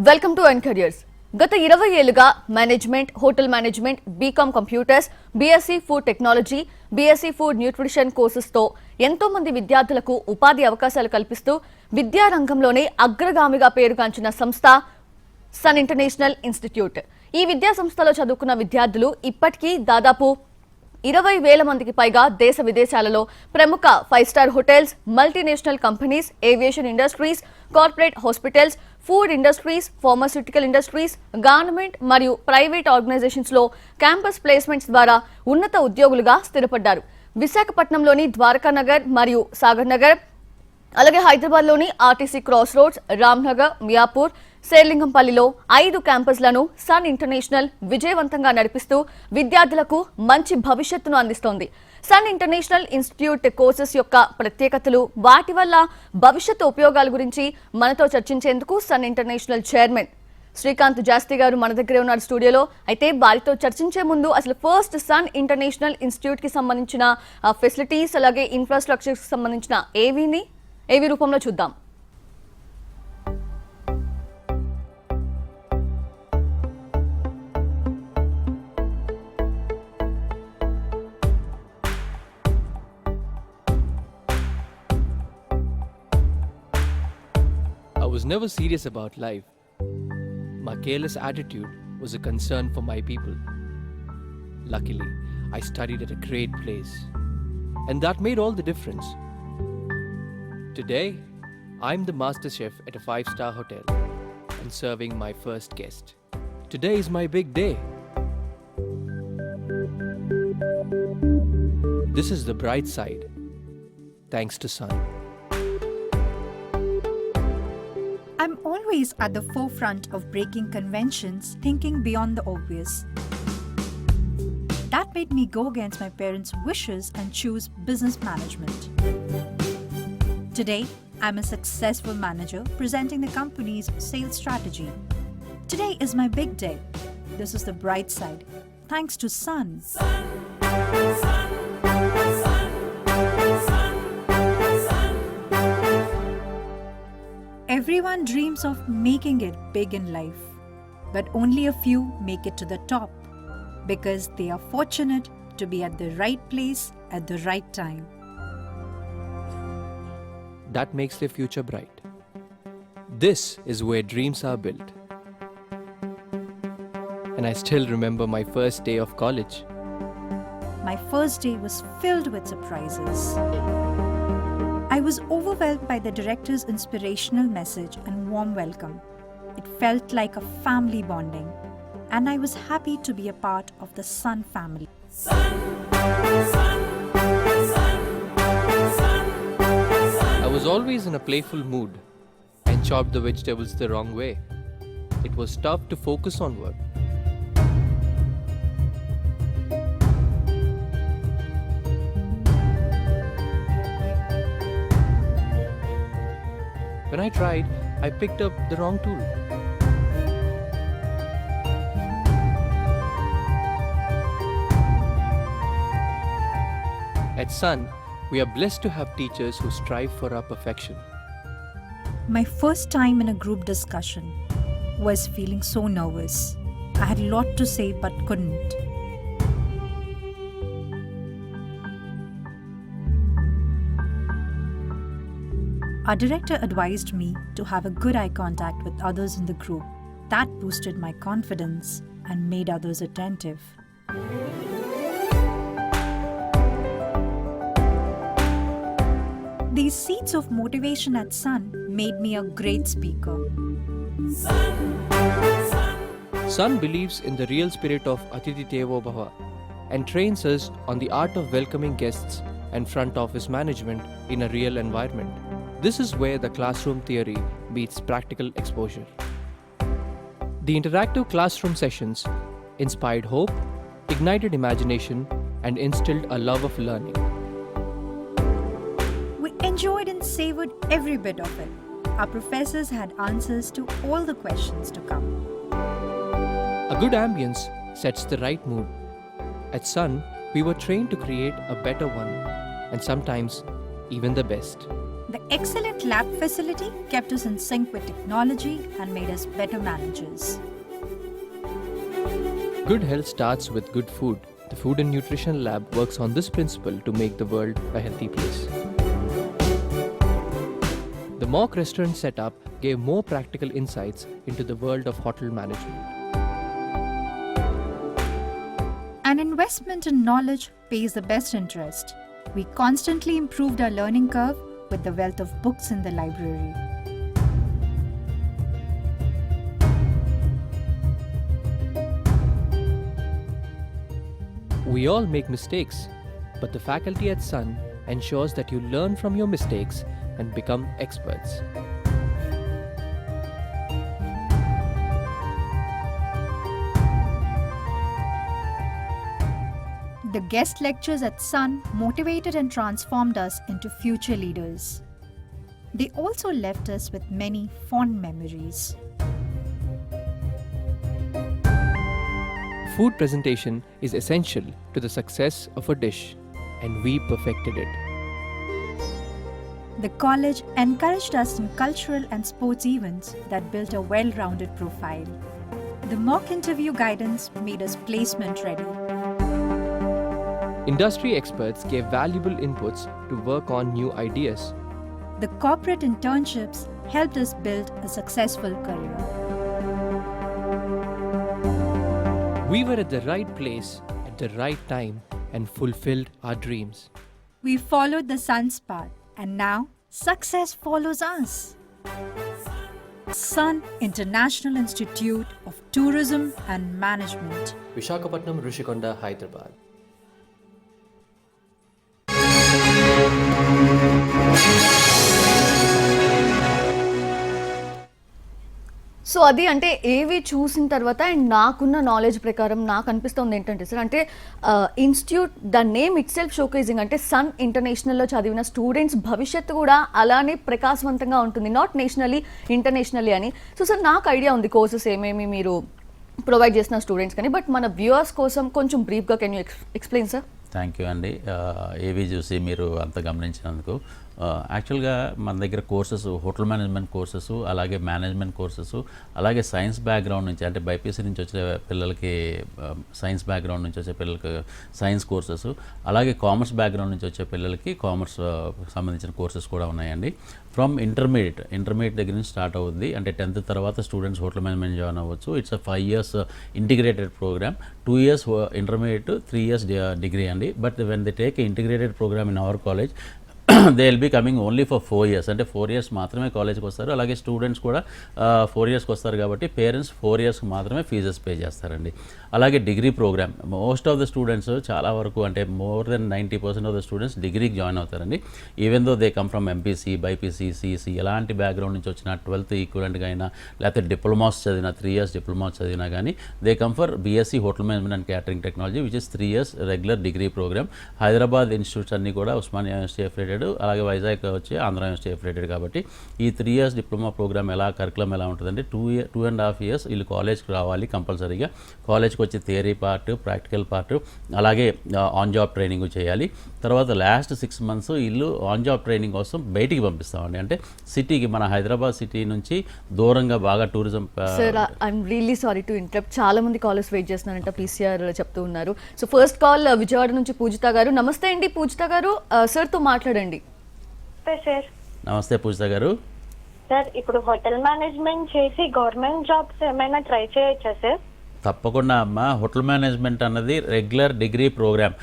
Welcome to ఎన్‌కెరియర్స్. గత 20 ఏళ్లుగా management, hotel management, BCom computers, BSc food technology, BSc food nutrition కోర్సెస్తో ఎంతో మంది విద్యార్థులకు ఉపాధి అవకాశాలు కల్పిస్తూ విద్యా రంగంలోనే అగ్రగామిగా పేరుగాంచిన సంస్థ సన్ ఇంటర్నేషనల్ ఇన్స్టిట్యూట్. ఈ విద్యా సంస్థలో చదువుకున్న విద్యార్థులు ఇప్పటికీ దాదాపు 20,000 మందికి పైగా దేశ విదేశాలలో ప్రముఖ 5 star hotels, multinational companies, aviation industries, corporate hospitals, food industries, pharmaceutical industries, government మరియు ప్రైవేట్ ఆర్గనైజేషన్స్ లో క్యాంపస్ ప్లేస్మెంట్స్ ద్వారా ఉన్నత ఉద్యోగులుగా స్థిరపడ్డారు. విశాఖపట్నంలోని ద్వారకానగర్ మరియు సాగర్ నగర్, అలాగే హైదరాబాద్లోని RTC cross roads, Ramnagar, Miyapur, శేర్లింగంపల్లిలో 5 క్యాంపస్లను సన్ ఇంటర్నేషనల్ విజయవంతంగా నడిపిస్తూ విద్యార్థులకు మంచి భవిష్యత్తును అందిస్తోంది. సన్ ఇంటర్నేషనల్ ఇన్స్టిట్యూట్ కోర్సెస్ యొక్క ప్రత్యేకతలు, వాటి వల్ల భవిష్యత్తు ఉపయోగాల గురించి మనతో చర్చించేందుకు సన్ ఇంటర్నేషనల్ చైర్మన్ శ్రీకాంత్ జాస్తి గారు మన దగ్గరే ఉన్నారు స్టూడియోలో. అయితే వారితో చర్చించే ముందు అసలు ఫస్ట్ సన్ ఇంటర్నేషనల్ ఇన్స్టిట్యూట్ కి సంబంధించిన ఫెసిలిటీస్, అలాగే ఇన్ఫ్రాస్ట్రక్చర్ కి సంబంధించిన ఏవి రూపంలో చూద్దాం. I was never serious about life. My careless attitude was a concern for my people. Luckily, I studied at a great place, and that made all the difference. Today, I'm the master chef at a 5-star hotel and serving my first guest. Today is my big day. This is the bright side, thanks to Sun. I'm always at the forefront of breaking conventions, thinking beyond the obvious. That made me go against my parents' wishes and choose business management. Today, I'm a successful manager presenting the company's sales strategy. Today is my big day. This is the bright side, thanks to Sun. Everyone dreams of making it big in life, but only a few make it to the top because they are fortunate to be at the right place at the right time. That makes their future bright. This is where dreams are built. And I still remember my first day of college. My first day was filled with surprises. I was overwhelmed by the director's inspirational message and warm welcome. It felt like a family bonding, and I was happy to be a part of the Sun family. I was always in a playful mood and chopped the vegetables the wrong way. It was tough to focus on work. When I tried, I picked up the wrong tool. At Sun, we are blessed to have teachers who strive for our perfection. My first time in a group discussion was feeling so nervous. I had a lot to say but couldn't. Our director advised me to have a good eye contact with others in the group. That boosted my confidence and made others attentive. These seeds of motivation at Sun made me a great speaker. Sun believes in the real spirit of Atithi Devo Bhava and trains us on the art of welcoming guests and front office management in a real environment. This is where the classroom theory meets practical exposure. The interactive classroom sessions inspired hope, ignited imagination, and instilled a love of learning. We enjoyed and savored every bit of it. Our professors had answers to all the questions to come. A good ambience sets the right mood. At Sun, we were trained to create a better one, and sometimes even the best. The excellent lab facility kept us in sync with technology and made us better managers. Good health starts with good food. The Food and Nutrition Lab works on this principle to make the world a healthy place. The mock restaurant setup gave more practical insights into the world of hotel management. An investment in knowledge pays the best interest. We constantly improved our learning curve with the wealth of books in the library. We all make mistakes, but the faculty at Sun ensures that you learn from your mistakes and become experts. The guest lectures at Sun motivated and transformed us into future leaders. They also left us with many fond memories. Food presentation is essential to the success of a dish, and we perfected it. The college encouraged us in cultural and sports events that built a well-rounded profile. The mock interview guidance made us placement ready. Industry experts gave valuable inputs to work on new ideas. The corporate internships helped us build a successful career. We were at the right place at the right time and fulfilled our dreams. We followed the sun's path, and now success follows us. Sun International Institute of Tourism and Management. Visakhapatnam, Rishikonda, Hyderabad. So అది అంటే ఏవి చూసిన తర్వాత and నాకున్న knowledge ప్రకారం నాకు అనిపిస్తుంది ఏంటంటే సార్ అంటే institute the name itself showcasing అంటే సన్ ఇంటర్నేషనల్లో చదివిన స్టూడెంట్స్ భవిష్యత్తు కూడా అలానే ప్రకాశవంతంగా ఉంటుంది, నాట్ నేషనల్లీ ఇంటర్నేషనల్లీ అని. సో సార్ నాకు ఐడియా ఉంది కోర్సెస్ ఏమేమి మీరు ప్రొవైడ్ చేసిన స్టూడెంట్స్ కానీ, బట్ మన వ్యూవర్స్ కోసం కొంచెం బ్రీఫ్గా can you explain sir? Thank you అండి. ఏవి చూసి మీరు అంత గమనించినందుకు. యాక్చువల్గా మన దగ్గర కోర్సెస్ హోటల్ మేనేజ్మెంట్ కోర్సెస్, అలాగే మేనేజ్మెంట్ కోర్సెస్, అలాగే సైన్స్ బ్యాక్గ్రౌండ్ నుంచి అంటే బైపీసీ నుంచి వచ్చే పిల్లలకి సైన్స్ బ్యాక్గ్రౌండ్ నుంచి వచ్చే పిల్లలకి సైన్స్ కోర్సెస్, అలాగే కామర్స్ బ్యాక్గ్రౌండ్ నుంచి వచ్చే పిల్లలకి కామర్స్ సంబంధించిన కోర్సెస్ కూడా ఉన్నాయండి. ఫ్రమ్ ఇంటర్మీడియట్ దగ్గర నుంచి స్టార్ట్ అవుద్ది. అంటే 10th తర్వాత స్టూడెంట్స్ హోటల్ మేనేజ్మెంట్ జాయిన్ అవ్వచ్చు. It's 5 years integrated programme, 2 years intermediate, 3 years degree అండి. But when they take integrated programme in our college they will be coming only for 4 years. అంటే 4 years మాత్రమే కాలేజ్కి వస్తారు. అలాగే స్టూడెంట్స్ కూడా 4 yearsకి వస్తారు కాబట్టి పేరెంట్స్ 4 yearsకి మాత్రమే ఫీజెస్ పే చేస్తారండి. అలాగే degree program most of the students చాలా వరకు అంటే more than 90% of the students డిగ్రీకి జాయిన్ అవుతారండి. Even though they come from MPC, BiPC, CEC ఎలాంటి బ్యాక్గ్రౌండ్ నుంచి వచ్చిన 12th ఈక్వలెంట్గా అయినా లేకపోతే డిప్లొమాస్ చదివిన 3 years డిప్లొమాస్ చదివినా కానీ they come for BSc hotel management and catering technology which is 3 years regular degree program. Hyderabad institutes అన్నీ కూడా ఉస్మానియా యూనివర్సిటీ అఫిలియేటెడ్, అలాగే వైజాగ్ వచ్చి ఆంధ్ర యూనివర్సిటీ అఫిలియేటెడ్ కాబట్టి ఈ 3 years డిప్లొమా ప్రోగ్రామ్ కరికులం ఎలా ఉంటుందంటే 2.5 years వీళ్ళు కాలేజ్కి రావాలి కంపల్సరీగా. కాలేజ్కి వచ్చి థియరీ పార్ట్, ప్రాక్టికల్ పార్ట్, అలాగే ఆన్ జాబ్ ట్రైనింగ్ చేయాలి. తర్వాత లాస్ట్ 6 months వీళ్ళు ఆన్ జాబ్ ట్రైనింగ్ కోసం బయటికి పంపిస్తామండి. అంటే సిటీకి, మన హైదరాబాద్ సిటీ నుంచి దూరంగా బాగా tourism. Sir I'm really sorry to interrupt, చాలా మంది కాలర్స్ వెయిట్ చేస్తున్నారంట, పీసీఆర్ చెప్తూ ఉన్నారు. సో ఫస్ట్ కాల్ విజయవాడ నుంచి పూజిత గారు. నమస్తే అండి పూజిత గారు, సార్తో మాట్లాడండి. సార్ నమస్తే పూజిత గారు. సార్ ఇప్పుడు హోటల్ మేనేజ్మెంట్ చేసి గవర్నమెంట్ జాబ్స్ ఏమైనా ట్రై చేయొచ్చా సార్? తప్పకుండా అమ్మ. హోటల్ మేనేజ్మెంట్ అన్నది రెగ్యులర్ డిగ్రీ ప్రోగ్రామ్.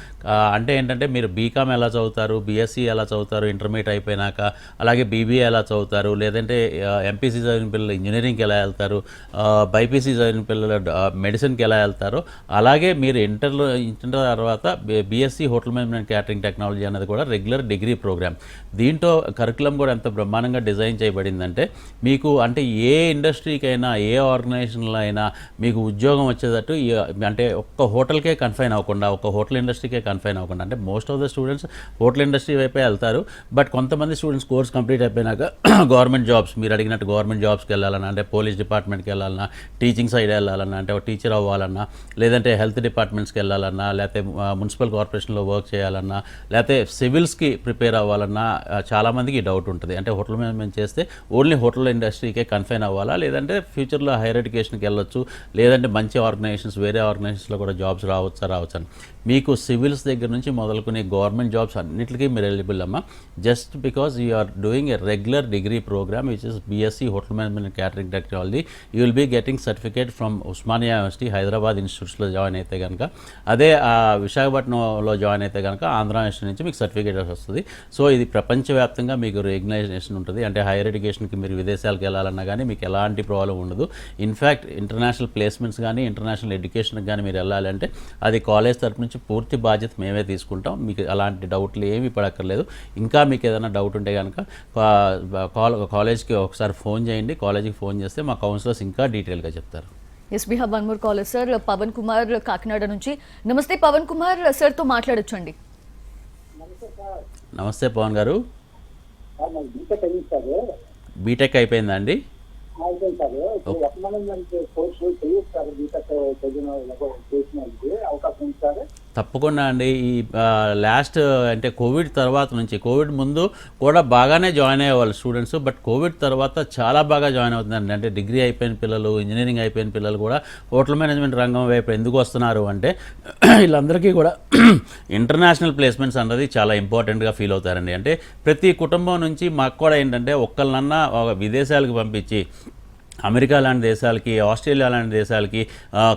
అంటే ఏంటంటే మీరు బీకామ్ ఎలా చదువుతారు, బీఎస్సీ ఎలా చదువుతారు ఇంటర్మీడియట్ అయిపోయినాక, అలాగే బీబీఏ ఎలా చదువుతారు, లేదంటే ఎంపీసీ చదివిన పిల్లలు ఇంజనీరింగ్కి ఎలా వెళ్తారు, బైపీసీ చదివిన పిల్లలు మెడిసిన్కి ఎలా వెళ్తారో, అలాగే మీరు ఇంటర్ తర్వాత BSc hotel management catering technology అనేది కూడా రెగ్యులర్ డిగ్రీ ప్రోగ్రామ్. దీంట్లో కరికులం కూడా ఎంత బ్రహ్మాండంగా డిజైన్ చేయబడిందంటే మీకు అంటే ఏ ఇండస్ట్రీకైనా ఏ ఆర్గనైజేషన్లో అయినా మీకు ఉద్యోగం వచ్చేటట్టు అంటే ఒక్క హోటల్కే కన్ఫైన్ అవ్వకుండా, ఒక హోటల్ ఇండస్ట్రీకే కన్ఫైన్ అవ్వకుండా, అంటే most of the students hotel industry వైపే వెళ్తారు. బట్ కొంతమంది స్టూడెంట్స్ కోర్స్ కంప్లీట్ అయిపోయినాక గవర్నమెంట్ జాబ్స్, మీరు అడిగినట్టు గవర్నమెంట్ జాబ్స్కి వెళ్ళాలన్నా, అంటే పోలీస్ డిపార్ట్మెంట్కి వెళ్ళాలన్నా, టీచింగ్ సైడ్ వెళ్ళాలన్నా, అంటే ఒక టీచర్ అవ్వాలన్నా, లేదంటే హెల్త్ డిపార్ట్మెంట్స్కి వెళ్ళాలన్నా, లేకపోతే మున్సిపల్ కార్పొరేషన్లో వర్క్ చేయాలన్నా, లేకపోతే సివిల్స్కి ప్రిపేర్ అవ్వాలన్నా చాలామందికి డౌట్ ఉంటుంది. అంటే హోటల్ మేనేజ్మెంట్ చేస్తే ఓన్లీ హోటల్ ఇండస్ట్రీకే కన్ఫైన్ అవ్వాలా, లేదంటే ఫ్యూచర్లో హైయర్ ఎడ్యుకేషన్కి వెళ్ళొచ్చు, లేదంటే మంచి ఆర్గనైజేషన్స్, వేరే ఆర్గనైజేషన్స్లో కూడా జాబ్స్ రావచ్చు అని. మీకు సివిల్స్ దగ్గర నుంచి మొదలుకుని గవర్నమెంట్ జాబ్స్ అన్నింటికీ మీరు ఎలిజిబుల్ అమ్మా. Just because you are doing a regular degree programme which is BSc hotel management and catering technology, you will be getting certificate from Osmania university Hyderabad ఇన్స్టిట్యూట్స్లో జాయిన్ అయితే కనుక, అదే విశాఖపట్నంలో జాయిన్ అయితే కనుక ఆంధ్ర యూనివర్సిటీ నుంచి మీకు సర్టిఫికేట్ వస్తుంది. సో ఇది ప్రపంచవ్యాప్తంగా మీకు రికగ్నైజేషన్ ఉంటుంది. అంటే హైయర్ ఎడ్యుకేషన్కి మీరు విదేశాలకు వెళ్ళాలన్నా కానీ మీకు ఎలాంటి ప్రాబ్లం ఉండదు. ఇన్ఫ్యాక్ట్ ఇంటర్నేషనల్ ప్లేస్మెంట్స్ కానీ, ఇంటర్నేషనల్ ఎడ్యుకేషన్కి కానీ మీరు వెళ్ళాలంటే అది కాలేజ్ తరపు నుంచి పూర్తి బాధ్యత మేమే తీసుకుంటాం. మీకు అలాంటి డౌట్లు ఏమీ పడక్కర్లేదు. ఇంకా మీకు ఏదైనా డౌట్ ఉంటే కనుక కాలేజ్కి ఒకసారి ఫోన్ చేయండి. కాలేజీకి ఫోన్ చేస్తే మా కౌన్సిలర్స్ ఇంకా డీటెయిల్గా చెప్తారు. Yes, we have one more caller sir, Pavan Kumar Kakinada నుంచి. నమస్తే పవన్ కుమార్, సార్తో మాట్లాడొచ్చండి. నమస్తే పవన్ గారు. బీటెక్ అయిపోయిందా అండి? తప్పకుండా అండి. ఈ లాస్ట్ అంటే కోవిడ్ తర్వాత నుంచి, కోవిడ్ ముందు కూడా బాగానే జాయిన్ అయ్యేవాళ్ళు స్టూడెంట్స్, బట్ కోవిడ్ తర్వాత చాలా బాగా జాయిన్ అవుతుందండి. అంటే డిగ్రీ అయిపోయిన పిల్లలు, ఇంజనీరింగ్ అయిపోయిన పిల్లలు కూడా హోటల్ మేనేజ్మెంట్ రంగం వైపు ఎందుకు వస్తున్నారు అంటే వీళ్ళందరికీ కూడా ఇంటర్నేషనల్ ప్లేస్మెంట్స్ అన్నది చాలా ఇంపార్టెంట్గా ఫీల్ అవుతారండి. అంటే ప్రతి కుటుంబం నుంచి మాకు కూడా ఏంటంటే ఒక్కళ్ళన్నా విదేశాలకు పంపించి, అమెరికా లాంటి దేశాలకి, ఆస్ట్రేలియా లాంటి దేశాలకి,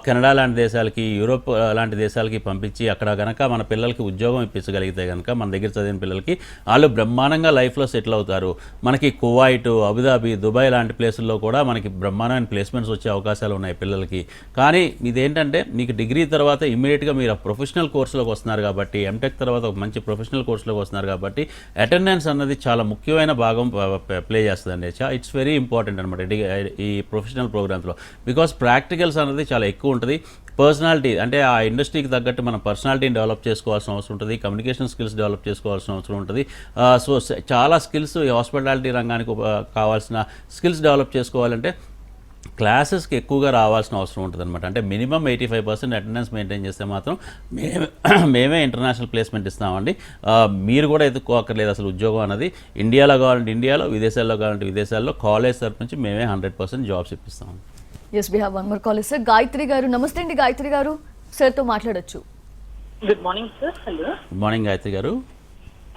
కెనడా లాంటి దేశాలకి, యూరోప్ లాంటి దేశాలకి పంపించి అక్కడ కనుక మన పిల్లలకి ఉద్యోగం ఇప్పించగలిగితే కనుక, మన దగ్గర చదివిన పిల్లలకి వాళ్ళు బ్రహ్మాండంగా లైఫ్లో సెటిల్ అవుతారు. మనకి కువైట్, అబుదాబి, దుబాయ్ లాంటి ప్లేసుల్లో కూడా మనకి బ్రహ్మాండమైన ప్లేస్మెంట్స్ వచ్చే అవకాశాలు ఉన్నాయి పిల్లలకి. కానీ ఇదేంటంటే మీకు డిగ్రీ తర్వాత ఇమ్మీడియట్గా మీరు ప్రొఫెషనల్ కోర్సులోకి వస్తున్నారు కాబట్టి, ఎంటెక్ తర్వాత ఒక మంచి ప్రొఫెషనల్ కోర్సులోకి వస్తున్నారు కాబట్టి అటెండెన్స్ అన్నది చాలా ముఖ్యమైన భాగం ప్లే చేస్తుందండి. ఇట్స్ వెరీ ఇంపార్టెంట్ అనమాట ఈ ప్రొఫెషనల్ ప్రోగ్రామ్స్లో. బికాస్ ప్రాక్టికల్స్ అనేది చాలా ఎక్కువ ఉంటుంది. పర్సనాలిటీ అంటే ఆ ఇండస్ట్రీకి తగ్గట్టు మనం పర్సనాలిటీని డెవలప్ చేసుకోవాల్సిన అవసరం ఉంటుంది, కమ్యూనికేషన్ స్కిల్స్ డెవలప్ చేసుకోవాల్సిన అవసరం ఉంటుంది. సో చాలా స్కిల్స్ ఈ హాస్పిటాలిటీ రంగానికి కావాల్సిన స్కిల్స్ డెవలప్ చేసుకోవాలంటే క్లాసెస్కి ఎక్కువగా రావాల్సిన అవసరం ఉంటుంది అనమాట. అంటే మినిమం 85% అటెండెన్స్ మెయింటైన్ చేస్తే మాత్రం మేమే ఇంటర్నేషనల్ ప్లేస్మెంట్ ఇస్తామండి. మీరు కూడా ఎదుర్కోక్కర్లేదు అసలు ఉద్యోగం అనేది. ఇండియాలో కావాలంటే ఇండియాలో, విదేశాల్లో కావాలంటే విదేశాల్లో కాలేజ్ తరపు నుంచి మేమే 100% జాబ్స్ ఇప్పిస్తాం. Yes, we have one more caller sir, Gayatri garu. నమస్తే అండి గాయత్రి గారు, సార్తో మాట్లాడొచ్చు. Good morning sir. Hello, good morning Gayatri garu.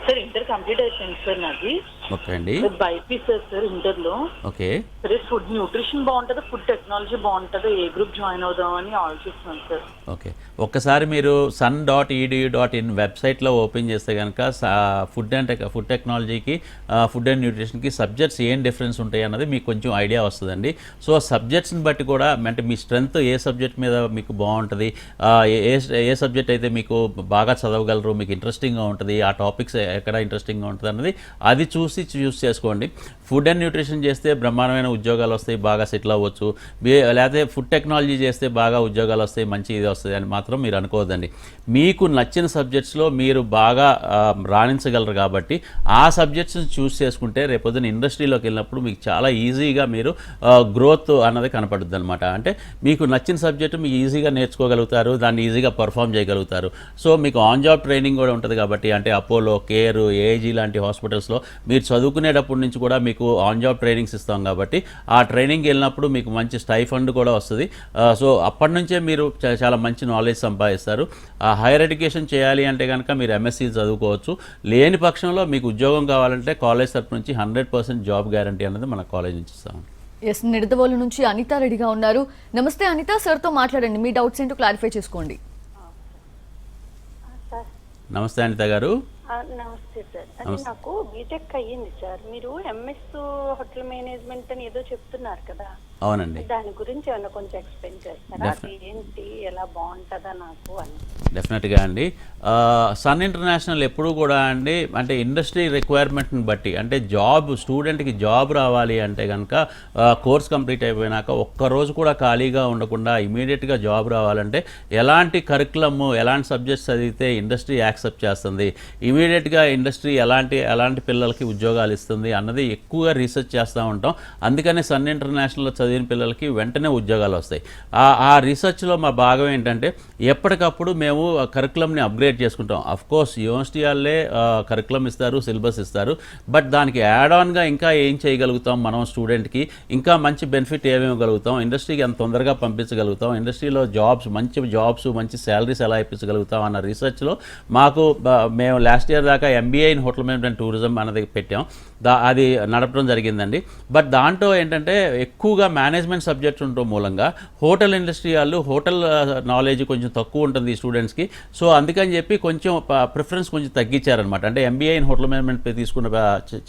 Sir inter complete అయిపోయింది సార్ నాది. ఓకే అండి. బైపీసీ సార్ ఇంటర్లో. ఓకే. సరే, ఫుడ్ న్యూట్రిషన్ బాగుంటుందా, ఫుడ్ టెక్నాలజీ బాగుంటుందా, ఏ గ్రూప్ జాయిన్ అవుదామని ఆలోచిస్తున్నాను సార్. ఓకే, ఒక్కసారి మీరు sun.edu.in వెబ్సైట్లో ఓపెన్ చేస్తే కనుక ఫుడ్ టెక్నాలజీకి, ఫుడ్ అండ్ న్యూట్రిషన్కి సబ్జెక్ట్స్ ఏం డిఫరెన్స్ ఉంటాయి అన్నది మీకు కొంచెం ఐడియా వస్తుందండి. సో సబ్జెక్ట్స్ని బట్టి కూడా అంటే మీ స్ట్రెంగ్త్ ఏ సబ్జెక్ట్ మీద మీకు బాగుంటుంది, ఏ సబ్జెక్ట్ అయితే మీకు బాగా చదవగలరు, మీకు ఇంట్రెస్టింగ్గా ఉంటుంది, ఆ టాపిక్స్ ఎక్కడ ఇంట్రెస్టింగ్గా ఉంటుంది అన్నది అది చూస్ చేసుకోండి. ఫుడ్ అండ్ న్యూట్రిషన్ చేస్తే బ్రహ్మాండమైన ఉద్యోగాలు వస్తాయి, బాగా సెటిల్ అవ్వచ్చు. లేకపోతే ఫుడ్ టెక్నాలజీ చేస్తే బాగా ఉద్యోగాలు వస్తాయి, మంచి ఇది వస్తుంది అని మాత్రం మీరు అనుకోవద్దండి. మీకు నచ్చిన సబ్జెక్ట్స్లో మీరు బాగా రాణించగలరు కాబట్టి ఆ సబ్జెక్ట్స్ని చూస్ చేసుకుంటే రేపొద్దున ఇండస్ట్రీలోకి వెళ్ళినప్పుడు మీకు చాలా ఈజీగా మీరు గ్రోత్ అన్నది కనపడుద్ది అనమాట. అంటే మీకు నచ్చిన సబ్జెక్టు మీకు ఈజీగా నేర్చుకోగలుగుతారు, దాన్ని ఈజీగా పర్ఫామ్ చేయగలుగుతారు. సో మీకు ఆన్ జాబ్ ట్రైనింగ్ కూడా ఉంటుంది కాబట్టి, అంటే అపోలో, కేర్, ఏఐజీ లాంటి హాస్పిటల్స్లో మీరు చదువుకునేటప్పటి నుంచి కూడా మీకు ఆన్ జాబ్ ట్రైనింగ్స్ ఇస్తాం కాబట్టి ఆ ట్రైనింగ్కి వెళ్ళినప్పుడు మీకు మంచి స్టైఫండ్ కూడా వస్తుంది. సో అప్పటి నుంచే మీరు చాలా మంచి నాలెడ్జ్ సంపాదిస్తారు. హైయర్ ఎడ్యుకేషన్ చేయాలి అంటే కనుక మీరు ఎంఎస్సీ చదువుకోవచ్చు. లేని పక్షంలో మీకు ఉద్యోగం కావాలంటే కాలేజ్ తరపు నుంచి 100% జాబ్ గ్యారంటీ అనేది మన కాలేజ్ నుంచి ఇస్తాం. ఎస్, నిడదవోలు నుంచి అనిత రెడీగా ఉన్నారు. నమస్తే అనిత, సార్తో మాట్లాడండి, మీ డౌట్స్ ఏంటో క్లారిఫై చేసుకోండి. నమస్తే అనిత గారు. నమస్తే సార్. అది నాకు బీటెక్ అయ్యింది సార్. మీరు ఎంఎస్ హోటల్ మేనేజ్మెంట్ అని ఏదో చెప్తున్నారు కదా, అవునండి. దాని గురించి ఏమైనా కొంచెం ఎక్స్ప్లెయిన్ చేస్తారా? అది ఏంటి, ఎలా బాగుంటుందా నాకు అని? డెఫినెట్గా అండి. సన్ ఇంటర్నేషనల్ ఎప్పుడూ కూడా అండి అంటే ఇండస్ట్రీ రిక్వైర్మెంట్ని బట్టి అంటే స్టూడెంట్కి జాబ్ రావాలి అంటే కనుక కోర్స్ కంప్లీట్ అయిపోయినాక ఒక్కరోజు కూడా ఖాళీగా ఉండకుండా ఇమీడియట్గా జాబ్ రావాలంటే ఎలాంటి కరికులము ఎలాంటి సబ్జెక్ట్స్ చదివితే ఇండస్ట్రీ యాక్సెప్ట్ చేస్తుంది, ఇమీడియట్గా ఇండస్ట్రీ ఎలాంటి పిల్లలకి ఉద్యోగాలు ఇస్తుంది అన్నది ఎక్కువగా రీసెర్చ్ చేస్తూ ఉంటాం. అందుకనే సన్ ఇంటర్నేషనల్లో చదివిన పిల్లలకి వెంటనే ఉద్యోగాలు వస్తాయి. ఆ రీసెర్చ్లో మా భాగం ఏంటంటే ఎప్పటికప్పుడు మేము కరికులంని అప్గ్రేడ్ చేసుకుంటాం. అఫ్కోర్స్ యూనివర్సిటీ వాళ్ళే కరికులం ఇస్తారు, సిలబస్ ఇస్తారు, బట్ దానికి యాడ్ ఆన్గా ఇంకా ఏం చేయగలుగుతాం మనం స్టూడెంట్కి, ఇంకా మంచి బెనిఫిట్ ఏమివ్వగలుగుతాం, ఇండస్ట్రీకి ఎంత తొందరగా పంపించగలుగుతాం, ఇండస్ట్రీలో మంచి శాలరీస్ ఎలా ఇప్పించగలుగుతాం అన్న రీసెర్చ్లో మేము లాస్ట్ ఇయర్ దాకా MBA in hotel management and tourism అన్నది పెట్టాం. అది నడపడం జరిగిందండి. బట్ దాంట్లో ఏంటంటే ఎక్కువగా మేనేజ్మెంట్ సబ్జెక్ట్స్ ఉండటం మూలంగా హోటల్ ఇండస్ట్రీ వాళ్ళు హోటల్ నాలెడ్జ్ కొంచెం తక్కువ ఉంటుంది ఈ స్టూడెంట్స్కి. సో అందుకని చెప్పి కొంచెం ప్రిఫరెన్స్ కొంచెం తగ్గించారనమాట. అంటే ఎంబీఏ ఇన్ హోటల్ మేనేజ్మెంట్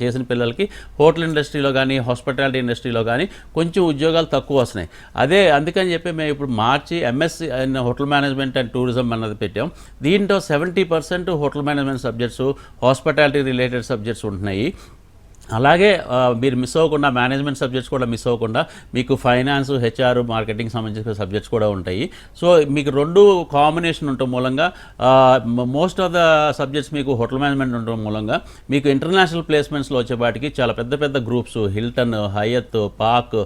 చేసిన పిల్లలకి హోటల్ ఇండస్ట్రీలో కానీ హాస్పిటాలిటీ ఇండస్ట్రీలో కానీ కొంచెం ఉద్యోగాలు తక్కువ వస్తున్నాయి. అందుకని చెప్పి మేము ఇప్పుడు మార్చి MSc in hotel management and tourism అన్నది పెట్టాం. దీంట్లో 70% hotel management subjects, hospitality related subjects ఉంటున్నాయి. అలాగే మీరు మిస్ అవ్వకుండా మేనేజ్మెంట్ సబ్జెక్ట్స్ కూడా మిస్ అవ్వకుండా మీకు ఫైనాన్స్, హెచ్ఆర్, మార్కెటింగ్ సంబంధించిన సబ్జెక్ట్స్ కూడా ఉంటాయి. సో మీకు రెండు కాంబినేషన్ ఉండటం మూలంగా మోస్ట్ ఆఫ్ ద సబ్జెక్ట్స్ మీకు హోటల్ మేనేజ్మెంట్ ఉండటం మూలంగా మీకు ఇంటర్నేషనల్ ప్లేస్మెంట్స్లో వచ్చేపాటికి చాలా పెద్ద గ్రూప్స్, హిల్టన్, హయత్, పాక్,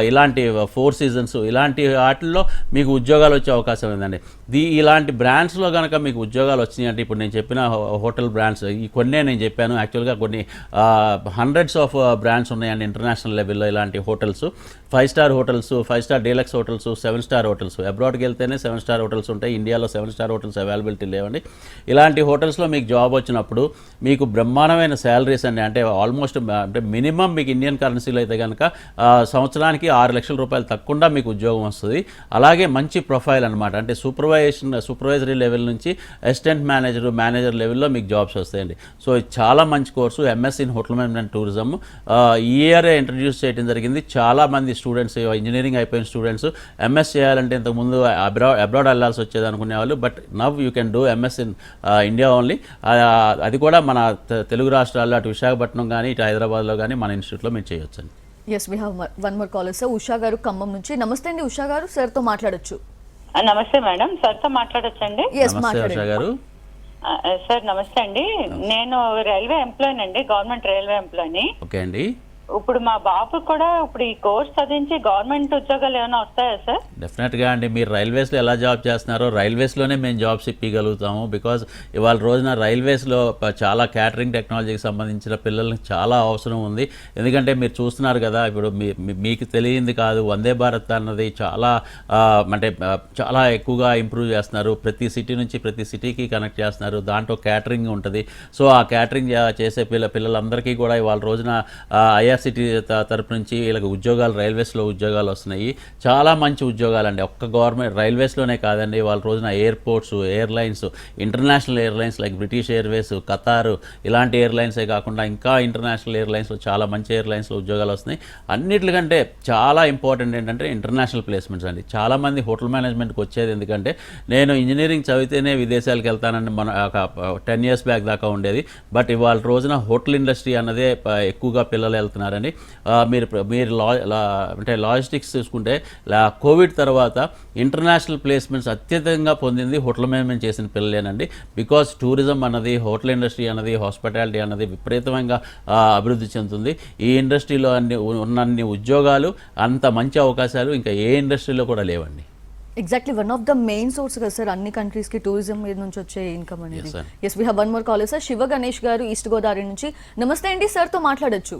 ఇలాంటి 4 సీజన్స్ ఇలాంటి వాటిల్లో మీకు ఉద్యోగాలు వచ్చే అవకాశం ఉందండి. ఇలాంటి బ్రాండ్స్లో కనుక మీకు ఉద్యోగాలు వచ్చినాయి అంటే ఇప్పుడు నేను చెప్పిన హోటల్ బ్రాండ్స్ ఈ కొన్నే నేను చెప్పాను. యాక్చువల్గా కొన్ని హండ్రెడ్స్ ఆఫ్ బ్రాండ్స్ ఉన్నాయండి ఇంటర్నేషనల్ లెవెల్లో ఇలాంటి hotels. 5 star hotels, 5 star deluxe hotels, 7 star hotels. అబ్రాడ్కి వెళ్తేనే 7 స్టార్ హోటల్స్ ఉంటాయి, ఇండియాలో 7 స్టార్ హోటల్స్ అవైలబిలిటీ లేవండి. ఇలాంటి హోటల్స్లో మీకు జాబ్ వచ్చినప్పుడు మీకు బ్రహ్మాండమైన శాలరీస్ అండి. అంటే ఆల్మోస్ట్ అంటే మినిమం మీకు ఇండియన్ కరెన్సీలో అయితే కనుక సంవత్సరానికి 6 లక్షల రూపాయలు తక్కువ మీకు ఉద్యోగం వస్తుంది. అలాగే మంచి ప్రొఫైల్ అనమాట. అంటే సూపర్వైజరీ లెవెల్ నుంచి అసిస్టెంట్ మేనేజర్ లెవెల్లో మీకు జాబ్స్ వస్తాయండి. సో ఇది చాలా మంచి course MSc in hotel management and tourism. ఈ ఇయరే ఇంట్రడ్యూస్ చేయడం జరిగింది. చాలా మంది స్టూడెంట్స్, ఇంజనీరింగ్ అయిపోయిన స్టూడెంట్స్ ఎంఎస్ చేయాలంటే ఇంతకుముందు అబ్రాడ్ వెళ్ళాల్సి వచ్చేది అనుకునేవాళ్ళు. But now you can do MS in India only. అది కూడా మన తెలుగు రాష్ట్రాల్లో అటు విశాఖపట్నం కానీ ఇటు హైదరాబాద్లో కానీ మన ఇన్స్టిట్యూట్లో మీరు చేయొచ్చండి. Yes, we have one more caller sir. Usha garu Khammam నుంచి. నమస్తే అండి ఉషా గారు, సార్తో మాట్లాడొచ్చు. నమస్తే మేడం, సార్తో మాట్లాడొచ్చండి? నమస్తే ఉషా గారు. సార్ నమస్తే అండి, నేను రైల్వే ఎంప్లాయీ అండి, గవర్నమెంట్ రైల్వే ఎంప్లాయీ. ఓకే అండి. ఇప్పుడు మా బాబు కూడా ఇప్పుడు ఈ కోర్స్ చదివించి గవర్నమెంట్ ఉద్యోగాలు ఏమైనా వస్తాయా సార్? డెఫినెట్గా అండి. మీరు రైల్వేస్లో ఎలా జాబ్ చేస్తున్నారో రైల్వేస్లోనే మేము జాబ్స్ ఇప్పగలుగుతాము. బికాజ్ ఇవాళ రోజున రైల్వేస్లో చాలా క్యాటరింగ్ టెక్నాలజీకి సంబంధించిన పిల్లలకి చాలా అవసరం ఉంది. ఎందుకంటే మీరు చూస్తున్నారు కదా, ఇప్పుడు మీకు తెలియంది కాదు, వందే భారత్ అన్నది చాలా చాలా ఎక్కువగా ఇంప్రూవ్ చేస్తున్నారు. ప్రతి సిటీ నుంచి ప్రతి సిటీకి కనెక్ట్ చేస్తున్నారు. దాంట్లో క్యాటరింగ్ ఉంటుంది. సో ఆ క్యాటరింగ్ చేసే పిల్లలందరికీ కూడా ఇవాళ రోజున ఐఆర్సిటీ తరపు నుంచి వీళ్ళకి ఉద్యోగాలు, రైల్వేస్లో ఉద్యోగాలు వస్తున్నాయి. చాలా మంచి ఉద్యోగాలు అండి. ఒక్క గవర్నమెంట్ రైల్వేస్లోనే కాదండి, వాళ్ళ రోజున airports, airlines, international airlines like British Airways, Qatar ఇలాంటి ఎయిర్లైన్సే కాకుండా ఇంకా ఇంటర్నేషనల్ ఎయిర్లైన్స్లో చాలా మంచి ఎయిర్లైన్స్లో ఉద్యోగాలు వస్తున్నాయి. అన్నిటికంటే చాలా ఇంపార్టెంట్ ఏంటంటే ఇంటర్నేషనల్ ప్లేస్మెంట్స్ అండి. చాలామంది హోటల్ మేనేజ్మెంట్కి వచ్చేది ఎందుకంటే నేను ఇంజనీరింగ్ చదివితేనే విదేశాలకు వెళ్తానని మన 10 years బ్యాక్ దాకా ఉండేది. బట్ ఇవాళ రోజున హోటల్ ఇండస్ట్రీ అన్నదే ఎక్కువగా పిల్లలు వెళ్తున్నారండి. మీరు అంటే లాజిస్టిక్స్ చూసుకుంటే కోవిడ్ తర్వాత ఇంటర్నేషనల్ ప్లేస్మెంట్స్ అత్యధికంగా పొందింది హోటల్ మేనేజ్మెంట్ చేసిన పిల్లలేనండి. బికాజ్ టూరిజం అన్నది, హోటల్ ఇండస్ట్రీ అన్నది, హాస్పిటాలిటీ అన్నది విపరీతంగా అభివృద్ధి చెందుతుంది. ఈ ఇండస్ట్రీలో ఉన్నన్ని ఉద్యోగాలు, అంత మంచి అవకాశాలు ఇంకా ఏ ఇండస్ట్రీలో కూడా లేవండి. Exactly one of the main source కదా సార్ అన్ని కంట్రీస్ కి టూరిజం మీద నుంచి వచ్చే ఇన్కమ్ అనేది. Yes, we have one more caller sir. Shiva Ganesh garu, east Godavari నుంచి. నమస్తే అండి, సార్తో మాట్లాడొచ్చు.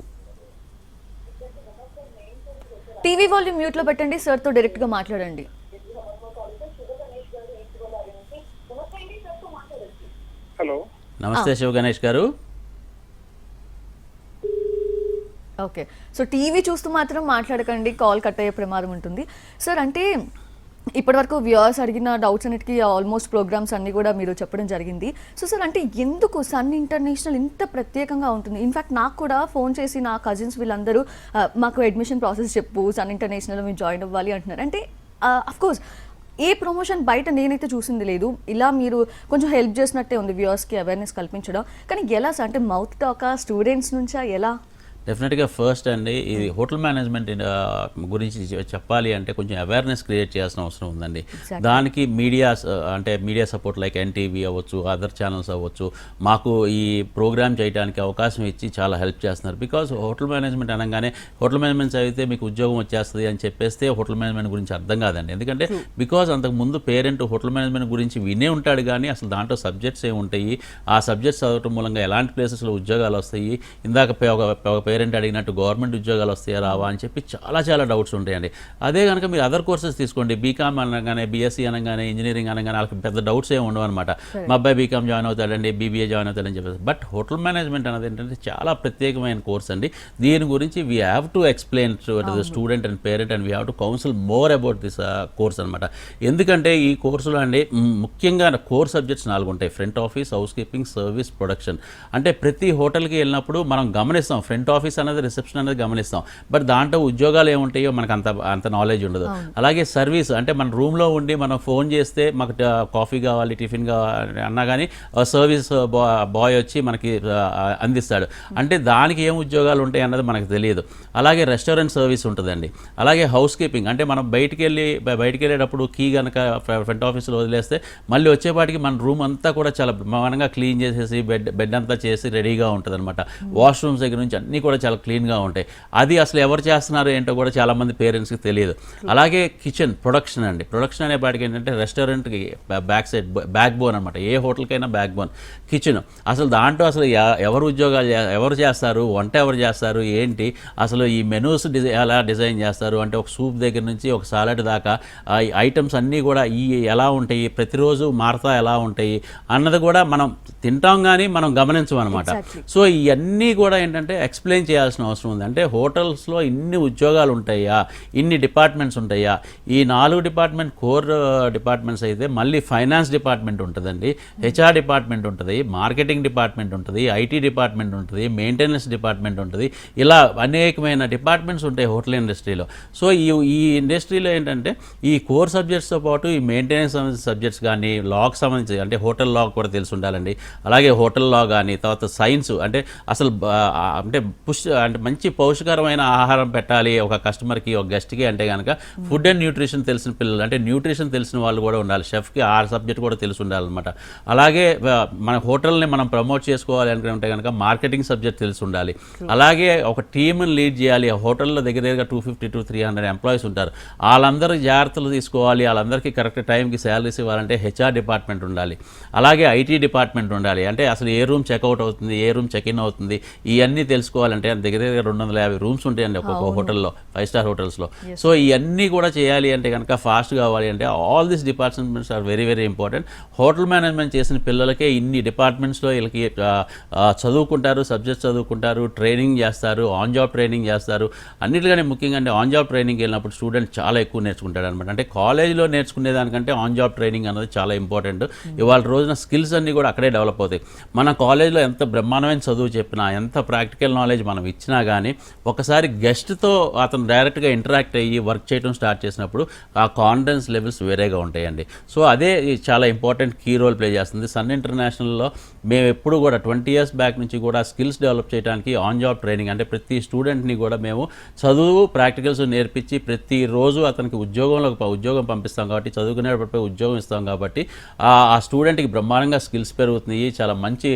టీవీ వాల్యూమ్ మ్యూట్లో పెట్టండి, సార్తో డైరెక్ట్గా మాట్లాడండి. హలో, నమస్తే శివ గణేష్ గారు. ఓకే, సో టీవీ చూస్తూ మాత్రం మాట్లాడకండి, కాల్ కట్ అయ్యే ప్రమాదం ఉంటుంది. సార్ అంటే ఇప్పటివరకు వ్యూవర్స్ అడిగిన డౌట్స్ అన్నిటికీ ఆల్మోస్ట్ ప్రోగ్రామ్స్ అన్ని కూడా మీరు చెప్పడం జరిగింది. సో సార్, అంటే ఎందుకు సన్ ఇంటర్నేషనల్ ఇంత ప్రత్యేకంగా ఉంటుంది? ఇన్ఫ్యాక్ట్ నాకు కూడా ఫోన్ చేసి నా కజిన్స్ వీళ్ళందరూ మాకు అడ్మిషన్ ప్రాసెస్ చెప్పు, సన్ ఇంటర్నేషనల్ మీరు జాయిన్ అవ్వాలి అంటున్నారు. అంటే అఫ్కోర్స్ ఏ ప్రమోషన్ బయట నేనైతే చూసింది లేదు. ఇలా మీరు కొంచెం హెల్ప్ చేసినట్టే ఉంది వ్యూవర్స్కి అవేర్నెస్ కల్పించడం. కానీ ఎలా సార్, అంటే మౌత్ టాకా స్టూడెంట్స్ నుంచా ఎలా? డెఫినెట్గా ఫస్ట్ అండి, ఇది హోటల్ మేనేజ్మెంట్ గురించి చెప్పాలి అంటే కొంచెం అవేర్నెస్ క్రియేట్ చేయాల్సిన అవసరం ఉందండి. దానికి మీడియా అంటే మీడియా సపోర్ట్ లైక్ ఎన్టీవీ అవ్వచ్చు, అదర్ ఛానల్స్ అవ్వచ్చు, మాకు ఈ ప్రోగ్రామ్ చేయడానికి అవకాశం ఇచ్చి చాలా హెల్ప్ చేస్తున్నారు. బికాజ్ హోటల్ మేనేజ్మెంట్ అనగానే హోటల్ మేనేజ్మెంట్ చదివితే మీకు ఉద్యోగం వచ్చేస్తుంది అని చెప్పేస్తే హోటల్ మేనేజ్మెంట్ గురించి అర్థం కాదండి. ఎందుకంటే బికాజ్ అంతకుముందు పేరెంట్ హోటల్ మేనేజ్మెంట్ గురించి వినే ఉంటాడు, కానీ అసలు దాంట్లో సబ్జెక్ట్స్ ఏముంటాయి, ఆ సబ్జెక్ట్స్ చదవటం మూలంగా ఎలాంటి ప్లేసెస్లో ఉద్యోగాలు వస్తాయి, ఇందాక ఒక పేరెంట్ అడిగినట్టు గవర్నమెంట్ ఉద్యోగాలు వస్తాయా రావా అని చెప్పి చాలా డౌట్స్ ఉంటాయండి. అదే కనుక మీరు అదర్ కోర్సెస్ తీసుకోండి, బీకామ్ అనగానే, బీఎస్సీ అనగానే, ఇంజనీరింగ్ అనగానే వాళ్ళకి పెద్ద డౌట్స్ ఏమి ఉండవు అనమాట. మా అబ్బాయి బీకామ్ జాయిన్ అవుతాడండి, బీబీఏ జాయిన్ అవుతాడని చెప్పేసి. బట్ హోటల్ మేనేజ్మెంట్ అనేది ఏంటంటే చాలా ప్రత్యేకమైన కోర్స్ అండి. దీని గురించి we have to explain to the student and parent and we have to counsel more about this course అనమాట. ఎందుకంటే ఈ కోర్సులో అండి ముఖ్యంగా కోర్ సబ్జెక్ట్స్ 4 ఉంటాయి: front office, house keeping, service, production. అంటే ప్రతి హోటల్కి వెళ్ళినప్పుడు మనం గమనిస్తాం, ఫ్రంట్ ఆఫీస్ అనేది, రిసెప్షన్ అనేది గమనిస్తాం, బట్ దాంట్లో ఉద్యోగాలు ఏముంటాయో మనకు అంత నాలెడ్జ్ ఉండదు. అలాగే సర్వీస్ అంటే మన రూమ్లో ఉండి మనం ఫోన్ చేస్తే మాకు కాఫీ కావాలి, టిఫిన్ కావాలి అన్నా కానీ సర్వీస్ బాయ్ వచ్చి మనకి అందిస్తాడు. అంటే దానికి ఏం ఉద్యోగాలు ఉంటాయి అన్నది మనకు తెలియదు. అలాగే రెస్టారెంట్ సర్వీస్ ఉంటుందండి. అలాగే హౌస్ కీపింగ్ అంటే మనం బయటికి వెళ్ళేటప్పుడు కీ కనుక ఫ్రంట్ ఆఫీస్లో వదిలేస్తే మళ్ళీ వచ్చేపాటికి మన రూమ్ అంతా కూడా చాలా బ్రహ్మాండంగా క్లీన్ చేసేసి బెడ్ అంతా చేసి రెడీగా ఉంటుంది అనమాట. వాష్రూమ్స్ దగ్గర నుంచి అన్నీ కూడా చాలా క్లీన్గా ఉంటాయి. అది అసలు ఎవరు చేస్తున్నారు ఏంటో కూడా చాలామంది పేరెంట్స్కి తెలియదు. అలాగే కిచెన్ ప్రొడక్షన్ అండి. ప్రొడక్షన్ అనే పాటికి ఏంటంటే రెస్టారెంట్కి బ్యాక్ బోన్ అనమాట. ఏ హోటల్కైనా బ్యాక్ బోన్ కిచెన్. అసలు దాంట్లో అసలు ఎవరు చేస్తారు, వంట ఎవరు చేస్తారు, ఏంటి అసలు ఈ మెనూస్ ఎలా డిజైన్ చేస్తారు అంటే ఒక సూప్ దగ్గర నుంచి ఒక సాలడ్ దాకా ఐటమ్స్ అన్నీ కూడా ఎలా ఉంటాయి, ప్రతిరోజు మారుతా ఎలా ఉంటాయి అన్నది కూడా మనం తింటాం కానీ మనం గమనించం అనమాట. సో ఇవన్నీ కూడా ఏంటంటే ఎక్స్ప్లెయిన్ చేయాల్సిన అవసరం ఉంది. అంటే హోటల్స్లో ఇన్ని ఉద్యోగాలు ఉంటాయా, ఇన్ని డిపార్ట్మెంట్స్ ఉంటాయా? ఈ 4 డిపార్ట్మెంట్ కోర్ డిపార్ట్మెంట్స్ అయితే మళ్ళీ ఫైనాన్స్ డిపార్ట్మెంట్ ఉంటుందండి, హెచ్ఆర్ డిపార్ట్మెంట్ ఉంటుంది, మార్కెటింగ్ డిపార్ట్మెంట్ ఉంటుంది, ఐటీ డిపార్ట్మెంట్ ఉంటుంది, మెయింటెనెన్స్ డిపార్ట్మెంట్ ఉంటుంది. ఇలా అనేకమైన డిపార్ట్మెంట్స్ ఉంటాయి హోటల్ ఇండస్ట్రీలో. సో ఈ ఇండస్ట్రీలో ఏంటంటే ఈ కోర్ సబ్జెక్ట్స్తో పాటు ఈ మెయింటెనెన్స్ సబ్జెక్ట్స్ కానీ, లాకి సంబంధించి అంటే హోటల్ లా కూడా తెలిసి ఉండాలండి. అలాగే హోటల్ లా కానీ, తర్వాత సైన్స్ అంటే అసలు అంటే అంటే మంచి పౌష్టికరమైన ఆహారం పెట్టాలి ఒక కస్టమర్కి, ఒక గెస్ట్కి అంటే కనుక ఫుడ్ అండ్ న్యూట్రిషన్ తెలిసిన పిల్లలు అంటే న్యూట్రిషన్ తెలిసిన వాళ్ళు కూడా ఉండాలి. షెఫ్కి ఆ సబ్జెక్ట్ కూడా తెలిసి ఉండాలన్నమాట. అలాగే మన హోటల్ని మనం ప్రమోట్ చేసుకోవాలి అనుకుంటే కనుక మార్కెటింగ్ సబ్జెక్ట్ తెలిసి ఉండాలి. అలాగే ఒక టీమ్ని లీడ్ చేయాలి. హోటల్లో దగ్గరగా 250 to 300 ఎంప్లాయీస్ ఉంటారు. వాళ్ళందరూ జాగ్రత్తలు తీసుకోవాలి, వాళ్ళందరికీ కరెక్ట్ టైంకి శాలరీస్ ఇవ్వాలంటే హెచ్ఆర్ డిపార్ట్మెంట్ ఉండాలి. అలాగే ఐటీ డిపార్ట్మెంట్ ఉండాలి. అంటే అసలు ఏ రూమ్ చెక్అవుట్ అవుతుంది, ఏ రూమ్ చెక్ఇన్ అవుతుంది, ఇవన్నీ తెలుసుకోవాలంటే దగ్గర 250 రూమ్స్ ఉంటాయండి ఒక్కొక్క హోటల్లో, 5 స్టార్ హోటల్స్లో. సో ఇవన్నీ కూడా చేయాలి అంటే కనుక ఫాస్ట్ కావాలి అంటే all these departments are very important. Hotel management చేసిన పిల్లలకే ఇన్ని డిపార్ట్మెంట్స్లో వీళ్ళకి చదువుకుంటారు, సబ్జెక్ట్స్ చదువుకుంటారు, ట్రైనింగ్ చేస్తారు, ఆన్ జాబ్ ట్రైనింగ్ చేస్తారు. అన్నిటికంటే ముఖ్యంగా అంటే ఆన్ జాబ్ ట్రైనింగ్ వెళ్ళినప్పుడు స్టూడెంట్ చాలా ఎక్కువ నేర్చుకుంటాడు అనమాట. అంటే కాలేజీలో నేర్చుకునే దానికంటే ఆన్ జాబ్ ట్రైనింగ్ అనేది చాలా ఇంపార్టెంట్. ఇవాళ రోజున స్కిల్స్ అన్నీ కూడా అక్కడే డెవలప్ అవుతాయి. మన కాలేజ్లో ఎంత బ్రహ్మాండమైన చదువు చెప్పినా, ఎంత ప్రాక్టికల్ నాలెడ్జ్ మనం ఇచ్చినా కానీ ఒకసారి గెస్ట్తో అతను డైరెక్ట్గా ఇంటరాక్ట్ అయ్యి వర్క్ చేయడం స్టార్ట్ చేసినప్పుడు ఆ కాన్ఫిడెన్స్ లెవెల్స్ వేరేగా ఉంటాయండి. సో అదే చాలా ఇంపార్టెంట్ కీ రోల్ ప్లే చేస్తుంది. సన్ ఇంటర్నేషనల్లో మేము ఎప్పుడు కూడా 20 years బ్యాక్ నుంచి కూడా స్కిల్స్ డెవలప్ చేయడానికి ఆన్ జాబ్ ట్రైనింగ్ అంటే ప్రతి స్టూడెంట్ని కూడా మేము చదువు ప్రాక్టికల్స్ నేర్పించి ప్రతిరోజు అతనికి ఉద్యోగం పంపిస్తాం కాబట్టి, చదువుకునేటప్పుడు ఉద్యోగం ఇస్తాం కాబట్టి ఆ స్టూడెంట్కి బ్రహ్మాండంగా స్కిల్స్ పెరుగుతున్నాయి, చాలా మంచి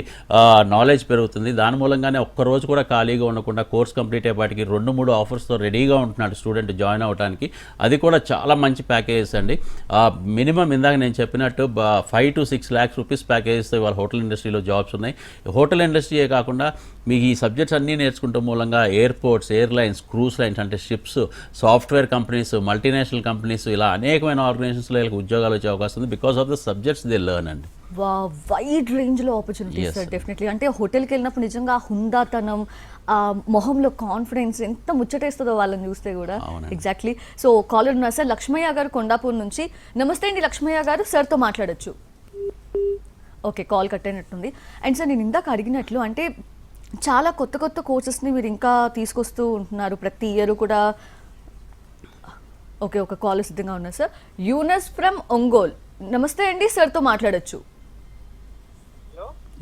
నాలెడ్జ్ పెరుగుతుంది. దాని మూలంగానే ఒక్కరోజు కూడా ఖాళీగా ఉండకుండా కోర్స్ కంప్లీట్ అయ్యేపాటికి 2-3 ఆఫర్స్తో రెడీగా ఉంటున్నాడు స్టూడెంట్ జాయిన్ అవ్వడానికి. అది కూడా చాలా మంచి ప్యాకేజెస్ అండి. మినిమం ఇందాక నేను చెప్పినట్టు 5 to 6 lakhs రూపీస్ ప్యాకేజెస్తో ఇవాళ హోటల్ ఇండస్ట్రీలో జాబ్స్ ఉన్నాయి. హోటల్ ఇండస్ట్రీయే కాకుండా మీకు ఈ సబ్జెక్ట్స్ అన్నీ నేర్చుకుంటాం మూలంగా ఎయిర్పోర్ట్స్, ఎయిర్లైన్స్, క్రూజ్ లైన్స్ అంటే ships, software companies, multinational companies ఇలా అనేకమైన ఆర్గనైజేషన్స్లో వీళ్ళకి ఉద్యోగాలు వచ్చే అవకాశం ఉంది because of the subjects they learn అండి. వైడ్ రేంజ్ లో opportunities Yes, sir sir. Definitely. అంటే హోటల్కి వెళ్ళినప్పుడు నిజంగా ఆ హుందాతనం, ఆ మొహంలో కాన్ఫిడెన్స్ ఎంత ముచ్చటేస్తుందో వాళ్ళని చూస్తే కూడా. అవునండి. ఎగ్జాక్ట్లీ. సో కాలర్ ఉన్నారు సార్, లక్ష్మయ్య గారు కొండాపూర్ నుంచి. నమస్తే అండి లక్ష్మయ్య గారు, సార్తో మాట్లాడొచ్చు. ఓకే, కాల్ కట్ అయినట్టుంది. అండ్ సార్, నేను ఇందాక అడిగినట్లు అంటే చాలా కొత్త కొత్త కోర్సెస్ని మీరు ఇంకా తీసుకొస్తూ ఉంటున్నారు ప్రతి ఇయర్ కూడా. ఓకే, ఒక కాల్ సిద్ధంగా ఉన్నారు సార్. యూనస్ ఫ్రమ్ ఒంగోల్. నమస్తే అండి, సార్తో మాట్లాడొచ్చు.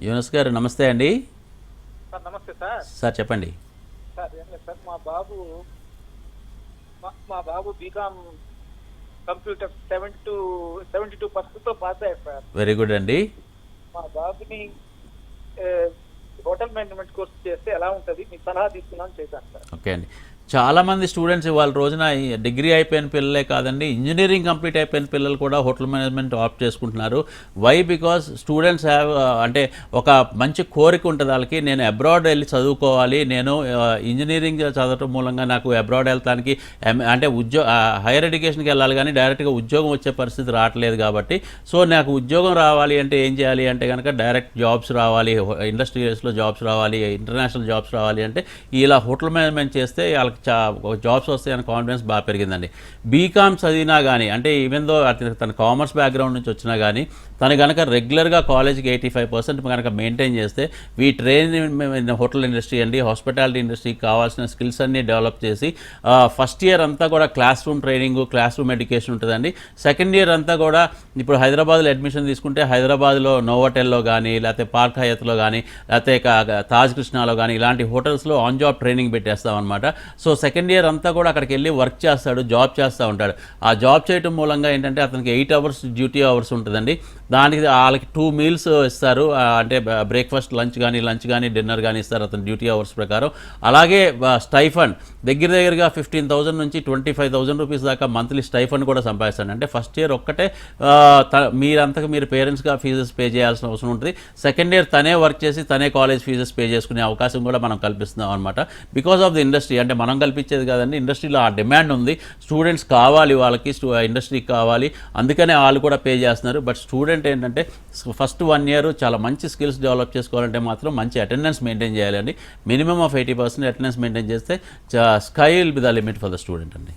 యూనస్ గారు నమస్తే అండి. సార్ నమస్తే సార్. సార్ చెప్పండి. సార్ ఏం లేదు సార్, మా బాబు బీకామ్ కంప్యూటర్ 72% పాస్ అయ్యారు సార్. వెరీ గుడ్ అండి. మా బాబుని హోటల్ మేనేజ్మెంట్ కోర్స్ చేస్తే ఎలా ఉంటుంది, మీ సలహా తీసుకున్నాను చేశాను సార్. ఓకే అండి. చాలామంది స్టూడెంట్స్ ఇవాళ రోజున డిగ్రీ అయిపోయిన పిల్లలే కాదండి, ఇంజనీరింగ్ కంప్లీట్ అయిపోయిన పిల్లలు కూడా హోటల్ మేనేజ్మెంట్ ఆప్ట్ చేసుకుంటున్నారు. వై? బికాస్ స్టూడెంట్స్ హ్యావ్ అంటే ఒక మంచి కోరిక ఉంటుంది వాళ్ళకి, నేను అబ్రాడ్ వెళ్ళి చదువుకోవాలి, నేను ఇంజనీరింగ్ చదవటం మూలంగా నాకు అబ్రాడ్ వెళ్తానికి అంటే హైయర్ ఎడ్యుకేషన్కి వెళ్ళాలి కానీ డైరెక్ట్గా ఉద్యోగం వచ్చే పరిస్థితి రావట్లేదు. కాబట్టి సో నాకు ఉద్యోగం రావాలి అంటే ఏం చేయాలి అంటే కనుక డైరెక్ట్ జాబ్స్ రావాలి, ఇండస్ట్రీస్లో జాబ్స్ రావాలి, ఇంటర్నేషనల్ జాబ్స్ రావాలి అంటే ఇలా హోటల్ మేనేజ్మెంట్ చేస్తే వాళ్ళకి జాబ్స్ వస్తాయని కాన్ఫిడెన్స్ బాగా పెరిగిందండి. బీకామ్ చదివినా కానీ అంటే ఈవెన్ దో తన కామర్స్ బ్యాక్గ్రౌండ్ నుంచి వచ్చినా కానీ తను కనుక రెగ్యులర్గా కాలేజ్కి 85% కనుక మెయింటైన్ చేస్తే వీ ట్రైన్ హోటల్ ఇండస్ట్రీ అండి, హాస్పిటాలిటీ ఇండస్ట్రీకి కావాల్సిన స్కిల్స్ అన్నీ డెవలప్ చేసి ఫస్ట్ ఇయర్ అంతా కూడా class room training, class room education ఉంటుందండి. సెకండ్ ఇయర్ అంతా కూడా ఇప్పుడు హైదరాబాద్లో అడ్మిషన్ తీసుకుంటే హైదరాబాద్లో నోవోటెల్లో కానీ లేకపోతే పార్క్ హయత్లో కానీ లేకపోతే తాజ్ కృష్ణాలో కానీ ఇలాంటి హోటల్స్లో ఆన్ జాబ్ ట్రైనింగ్ పెట్టేస్తాం అనమాట. సో సెకండ్ ఇయర్ అంతా కూడా అక్కడికి వెళ్ళి వర్క్ చేస్తాడు, జాబ్ చేస్తూ ఉంటాడు. ఆ జాబ్ చేయడం మూలంగా ఏంటంటే అతనికి 8 hours డ్యూటీ అవర్స్ ఉంటుందండి. దానికి వాళ్ళకి 2 meals ఇస్తారు, అంటే బ్రేక్ఫాస్ట్ లంచ్ కానీ డిన్నర్ కానీ ఇస్తారు అతని డ్యూటీ అవర్స్ ప్రకారం. అలాగే స్టైఫండ్ దగ్గరగా 15,000 నుంచి 25,000 రూపీస్ దాకా మంత్లీ స్టైఫండ్ కూడా సంపాదిస్తాడు. అంటే ఫస్ట్ ఇయర్ ఒక్కటే మీరంతకు మీరు పేరెంట్స్గా ఫీజెస్ పే చేయాల్సిన అవసరం ఉంటుంది. సెకండ్ ఇయర్ తనే వర్క్ చేసి తనే కాలేజ్ ఫీజెస్ పే చేసుకునే అవకాశం కూడా మనం కల్పిస్తున్నాం అనమాట. బికాస్ ఆఫ్ ది ఇండస్ట్రీ, అంటే మనం కల్పించేది కాదండి, ఇండస్ట్రీలో ఆ డిమాండ్ ఉంది, స్టూడెంట్స్ కావాలి, వాళ్ళకి ఇండస్ట్రీకి కావాలి, అందుకనే వాళ్ళు కూడా పే చేస్తున్నారు. బట్ స్టూడెంట్ ఏంటంటే ఫస్ట్ 1 year చాలా మంచి స్కిల్స్ డెవలప్ చేసుకోవాలంటే మాత్రం మంచి అటెండెన్స్ మెయింటైన్ చేయాలండి. మినిమమ్ ఆఫ్ 80% అటెండెన్స్ మెయింటైన్ చేస్తే sky will be the limit for the student అండి.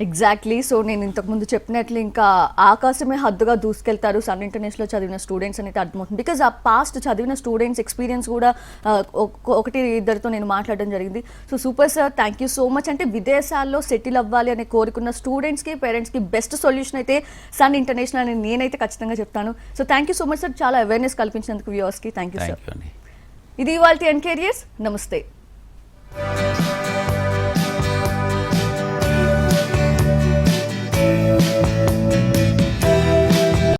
ఎగ్జాక్ట్లీ. సో నేను ఇంతకుముందు చెప్పినట్లు ఇంకా ఆకాశమే హద్దుగా దూసుకెళ్తారు సన్ ఇంటర్నేషనల్లో చదివిన స్టూడెంట్స్ అనేది అర్థమవుతుంది. బికాజ్ ఆ పాస్ట్ చదివిన స్టూడెంట్స్ ఎక్స్పీరియన్స్ కూడా ఒకటి ఇద్దరితో నేను మాట్లాడడం జరిగింది. So super sir, thank you so much. అంటే విదేశాల్లో సెటిల్ అవ్వాలి అనే కోరుకున్న స్టూడెంట్స్కి, పేరెంట్స్కి బెస్ట్ సొల్యూషన్ అయితే సన్ ఇంటర్నేషనల్ అని నేనైతే ఖచ్చితంగా చెప్తాను. So thank you so much sir, చాలా అవేర్నెస్ కల్పించినందుకు వ్యూవర్స్కి. Thank you sir. అండి. ఇది ఇవాల్టి ఎన్ కెరియర్స్. నమస్తే.